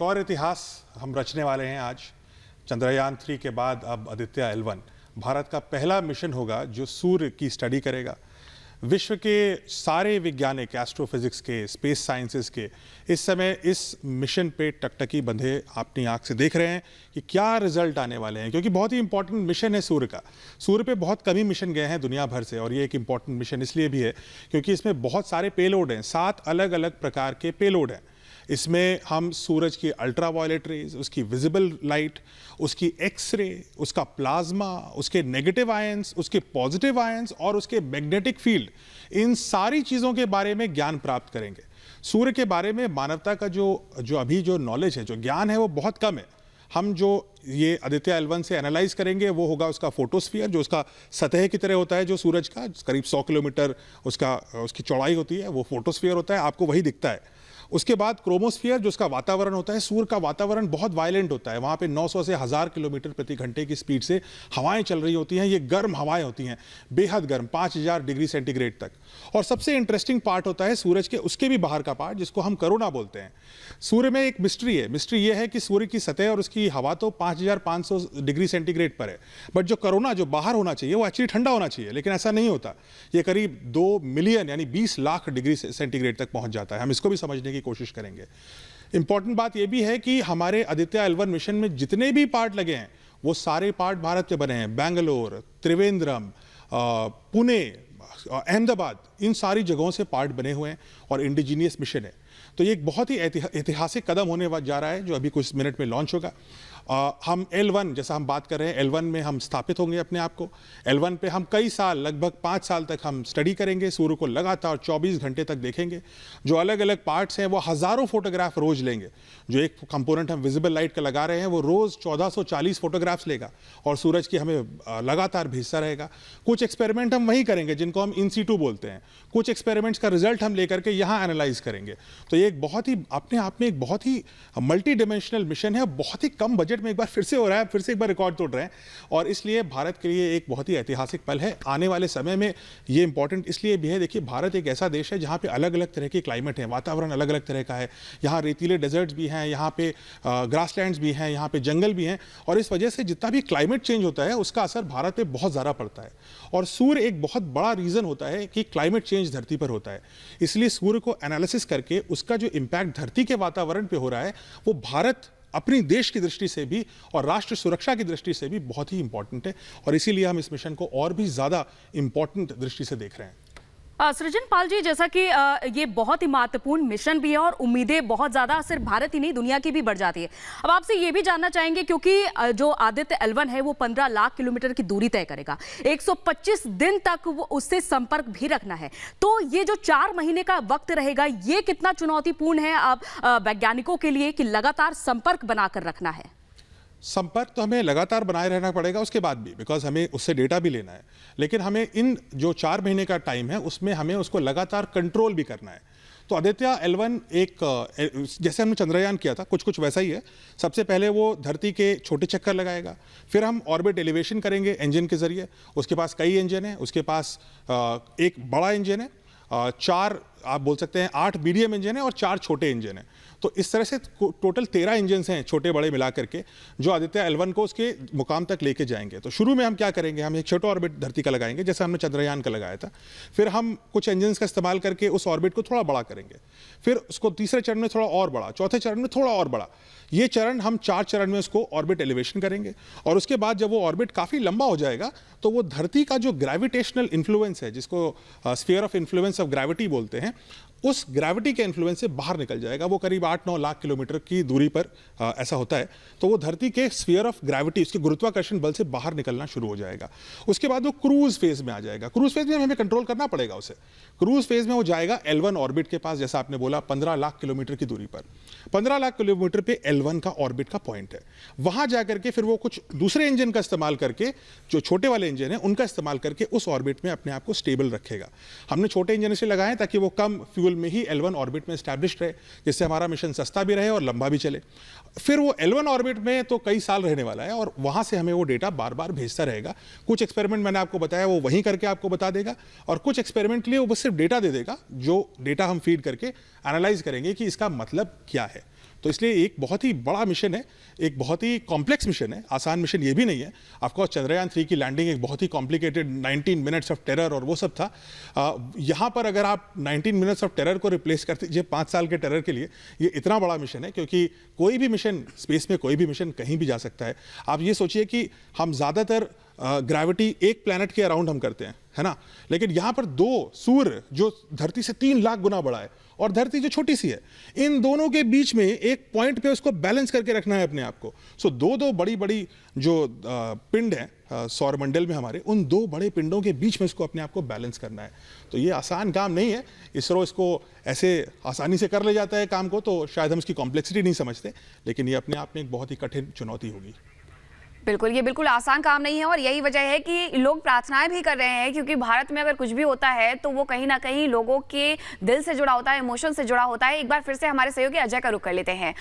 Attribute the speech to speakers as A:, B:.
A: एक और इतिहास हम रचने वाले हैं आज। चंद्रयान-3 के बाद अब आदित्य L1 भारत का पहला मिशन होगा जो सूर्य की स्टडी करेगा। विश्व के सारे वैज्ञानिक, एस्ट्रोफिजिक्स के, स्पेस साइंसेस के इस समय इस मिशन पे टकटकी बंधे अपनी आंख से देख रहे हैं कि क्या रिजल्ट आने वाले हैं, क्योंकि बहुत ही इंपॉर्टेंट मिशन है सूर्य का। सूर्य पे बहुत कम ही मिशन गए हैं दुनिया भर से, और ये एक इंपॉर्टेंट मिशन इसलिए भी है क्योंकि इसमें बहुत सारे पेलोड हैं, 7 अलग अलग प्रकार के पेलोड हैं। इसमें हम सूरज की अल्ट्रावायलेट रेज, उसकी विजिबल लाइट, उसकी एक्स-रे, उसका प्लाज्मा, उसके नेगेटिव आयंस, उसके पॉजिटिव आयंस और उसके मैग्नेटिक फील्ड, इन सारी चीज़ों के बारे में ज्ञान प्राप्त करेंगे। सूर्य के बारे में मानवता का जो अभी जो नॉलेज है, जो ज्ञान है, वो बहुत कम है। हम जो ये आदित्य L1 से एनालाइज करेंगे वो होगा उसका फोटोस्फीयर, जो उसका सतह की तरह होता है, जो सूरज का करीब 100 किलोमीटर उसकी चौड़ाई होती है, वो फोटोस्फीयर होता है, आपको वही दिखता है। उसके बाद क्रोमोस्फीयर, जो उसका वातावरण होता है। सूर्य का वातावरण बहुत वायलेंट होता है, वहाँ पे 900 से 1000 किलोमीटर प्रति घंटे की स्पीड से हवाएं चल रही होती हैं। ये गर्म हवाएं होती हैं, बेहद गर्म, 5000 डिग्री सेंटीग्रेड तक। और सबसे इंटरेस्टिंग पार्ट होता है सूरज के उसके भी बाहर का पार्ट, जिसको हम करोना बोलते हैं। सूर्य में एक मिस्ट्री है। मिस्ट्री ये है कि सूर्य की सतह और उसकी हवा तो 5500 डिग्री सेंटीग्रेड पर है, बट जो करोना जो बाहर होना चाहिए वो एक्चुअली ठंडा होना चाहिए, लेकिन ऐसा नहीं होता। ये करीब 2 मिलियन यानी 20 लाख डिग्री सेंटीग्रेड तक पहुंच जाता है। हम इसको भी समझने की कोशिश करेंगे। इंपॉर्टेंट बात यह भी है कि हमारे आदित्य L1 मिशन में जितने भी पार्ट लगे हैं वो सारे पार्ट भारत के बने हैं। बेंगलोर, त्रिवेंद्रम, पुणे, अहमदाबाद, इन सारी जगहों से पार्ट बने हुए हैं और इंडिजीनियस मिशन है। तो ये एक बहुत ही ऐतिहासिक कदम होने जा रहा है जो अभी कुछ मिनट में लॉन्च होगा। हम L1, जैसा हम बात कर रहे हैं, L1 में हम स्थापित होंगे अपने आप को। L1 पे हम कई साल, लगभग 5 साल तक हम स्टडी करेंगे, सूर्य को लगातार 24 घंटे तक देखेंगे। जो अलग अलग पार्ट्स हैं वो हज़ारों फोटोग्राफ रोज लेंगे। जो एक कंपोनेंट हम विजिबल लाइट का लगा रहे हैं वो रोज 1440 फोटोग्राफ्स लेगा और सूरज की हमें लगातार भेजता रहेगा। कुछ एक्सपेरिमेंट हम वहीं करेंगे जिनको हम इन सीटू बोलते हैं। कुछ एक्सपेरिमेंट्स का रिजल्ट हम लेकर के यहाँ एनालाइज करेंगे। तो ये एक बहुत ही अपने आप में एक बहुत ही मल्टी डिमेंशनल मिशन है। बहुत ही कम बजट में एक बार फिर से हो रहा है, फिर से एक बार रिकॉर्ड तोड़ रहे हैं, और इसलिए भारत के लिए एक बहुत ही ऐतिहासिक पल है। आने वाले समय में ये इंपॉर्टेंट इसलिए भी है, देखिए भारत एक ऐसा देश है जहाँ पे अलग अलग तरह के क्लाइमेट है, वातावरण अलग अलग तरह का है। यहाँ रेतीले डेजर्ट्स भी हैं, यहाँ पे ग्रासलैंड्स भी हैं, यहाँ पे जंगल भी हैं, और इस वजह से जितना भी क्लाइमेट चेंज होता है उसका असर भारत पे बहुत ज़्यादा पड़ता है। और सूर्य एक बहुत बड़ा रीज़न होता है कि क्लाइमेट चेंज धरती पर होता है। इसलिए सूर्य को एनालिसिस करके उसका जो इम्पैक्ट धरती के वातावरण पे हो रहा है वो भारत अपनी देश की दृष्टि से भी और राष्ट्र सुरक्षा की दृष्टि से भी बहुत ही इंपॉर्टेंट है, और इसीलिए हम इस मिशन को और भी ज़्यादा इंपॉर्टेंट दृष्टि से देख रहे हैं।
B: सृजन पाल जी, जैसा कि ये बहुत ही महत्वपूर्ण मिशन भी है और उम्मीदें बहुत ज़्यादा सिर्फ भारत ही नहीं दुनिया की भी बढ़ जाती है। अब आपसे ये भी जानना चाहेंगे, क्योंकि जो आदित्य L1 है वो 15 लाख किलोमीटर की दूरी तय करेगा, 125 दिन तक वो उससे संपर्क भी रखना है। तो ये जो 4 महीने का वक्त रहेगा, ये कितना चुनौतीपूर्ण है अब वैज्ञानिकों के लिए कि लगातार संपर्क बनाकर रखना है?
A: संपर्क तो हमें लगातार बनाए रहना पड़ेगा उसके बाद भी, बिकॉज हमें उससे डेटा भी लेना है। लेकिन हमें इन जो 4 महीने का टाइम है उसमें हमें उसको लगातार कंट्रोल भी करना है। तो आदित्य L1 एक जैसे हमने चंद्रयान किया था कुछ वैसा ही है। सबसे पहले वो धरती के छोटे चक्कर लगाएगा, फिर हम ऑर्बिट एलिवेशन करेंगे इंजन के जरिए। उसके पास कई इंजन है, उसके पास एक बड़ा इंजन है, 4 आप बोल सकते हैं 8 मीडियम इंजन है और 4 छोटे इंजन है। तो इस तरह से टोटल 13 इंजन हैं छोटे बड़े मिला करके, जो आदित्य L1 को उसके मुकाम तक लेके जाएंगे। तो शुरू में हम क्या करेंगे, हम एक छोटा ऑर्बिट धरती का लगाएंगे जैसे हमने चंद्रयान का लगाया था। फिर हम कुछ इंजन का इस्तेमाल करके उस ऑर्बिट को थोड़ा बड़ा करेंगे, फिर उसको तीसरे चरण में थोड़ा और बड़ा, चौथे चरण में थोड़ा और बड़ा। ये चरण हम 4 चरण में उसको ऑर्बिट एलिवेशन करेंगे, और उसके बाद जब वो ऑर्बिट काफ़ी लंबा हो जाएगा तो वो धरती का जो ग्रेविटेशनल इन्फ्लुएंस है, जिसको sphere of influence of gravity बोलते हैं, उस ग्रेविटी के इन्फ्लुएंस से बाहर निकल जाएगा। वो करीब 8-9 लाख किलोमीटर की दूरी पर ऐसा होता है। तो वो धरती के स्फीयर ऑफ ग्रेविटी, उसके गुरुत्वाकर्षण बल से बाहर निकलना शुरू हो जाएगा। उसके बाद वो क्रूज फेज में आ जाएगा। क्रूज फेज में हमें कंट्रोल करना पड़ेगा उसे। क्रूज फेज में वो जाएगा L1 ऑर्बिट के पास, जैसा आपने बोला 15 लाख किलोमीटर की दूरी पर। 15 लाख किलोमीटर पे L1 का ऑर्बिट का पॉइंट है। वहां जाकर के फिर वो कुछ दूसरे इंजन का इस्तेमाल करके, जो छोटे वाले इंजन है उनका इस्तेमाल करके उस ऑर्बिट में अपने आप को स्टेबल रखेगा। हमने छोटे इंजन इसलिए लगाए ताकि वो कम फ्यूल में ही L1 ऑर्बिट में एस्टैब्लिश्ड रहे, जिससे हमारा मिशन सस्ता भी रहे और लंबा भी चले। फिर वो L1 ऑर्बिट में तो कई साल रहने वाला है और वहां से हमें वो डेटा बार बार भेजता रहेगा। कुछ एक्सपेरिमेंट मैंने आपको बताया वो वहीं करके आपको बता देगा, और कुछ एक्सपेरिमेंट के लिए वो बस सिर्फ डेटा दे देगा, जो डेटा हम फीड करके एनालाइज करेंगे कि इसका मतलब क्या है। तो इसलिए एक बहुत ही बड़ा मिशन है, एक बहुत ही कॉम्प्लेक्स मिशन है, आसान मिशन ये भी नहीं है। ऑफकोर्स चंद्रयान 3 की लैंडिंग एक बहुत ही कॉम्प्लिकेटेड 19 मिनट्स ऑफ टेरर और वो सब था। यहाँ पर अगर आप 19 मिनट्स ऑफ टेरर को रिप्लेस कर दीजिए 5 साल के टेरर के लिए, ये इतना बड़ा मिशन है, क्योंकि कोई भी मिशन स्पेस में, कोई भी मिशन कहीं भी जा सकता है। आप ये सोचिए कि हम ज़्यादातर ग्रेविटी एक प्लैनेट के अराउंड हम करते हैं, है ना, लेकिन यहाँ पर 2 सूर्य जो धरती से 3 लाख गुना बड़ा है और धरती जो छोटी सी है, इन दोनों के बीच में एक पॉइंट पे उसको बैलेंस करके रखना है अपने आप को। सो दो बड़ी बड़ी जो पिंड हैं सौरमंडल में हमारे, उन 2 बड़े पिंडों के बीच में इसको अपने आप को बैलेंस करना है। तो ये आसान काम नहीं है। इसरो इसको ऐसे आसानी से कर ले जाता है काम को, तो शायद हम इसकी कॉम्प्लेक्सिटी नहीं समझते, लेकिन ये अपने आप में एक बहुत ही कठिन चुनौती होगी।
C: बिल्कुल, ये बिल्कुल आसान काम नहीं है और यही वजह है कि लोग प्रार्थनाएं भी कर रहे हैं, क्योंकि भारत में अगर कुछ भी होता है तो वो कहीं ना कहीं लोगों के दिल से जुड़ा होता है, इमोशन से जुड़ा होता है। एक बार फिर से हमारे सहयोगी अजय का रुख कर लेते हैं।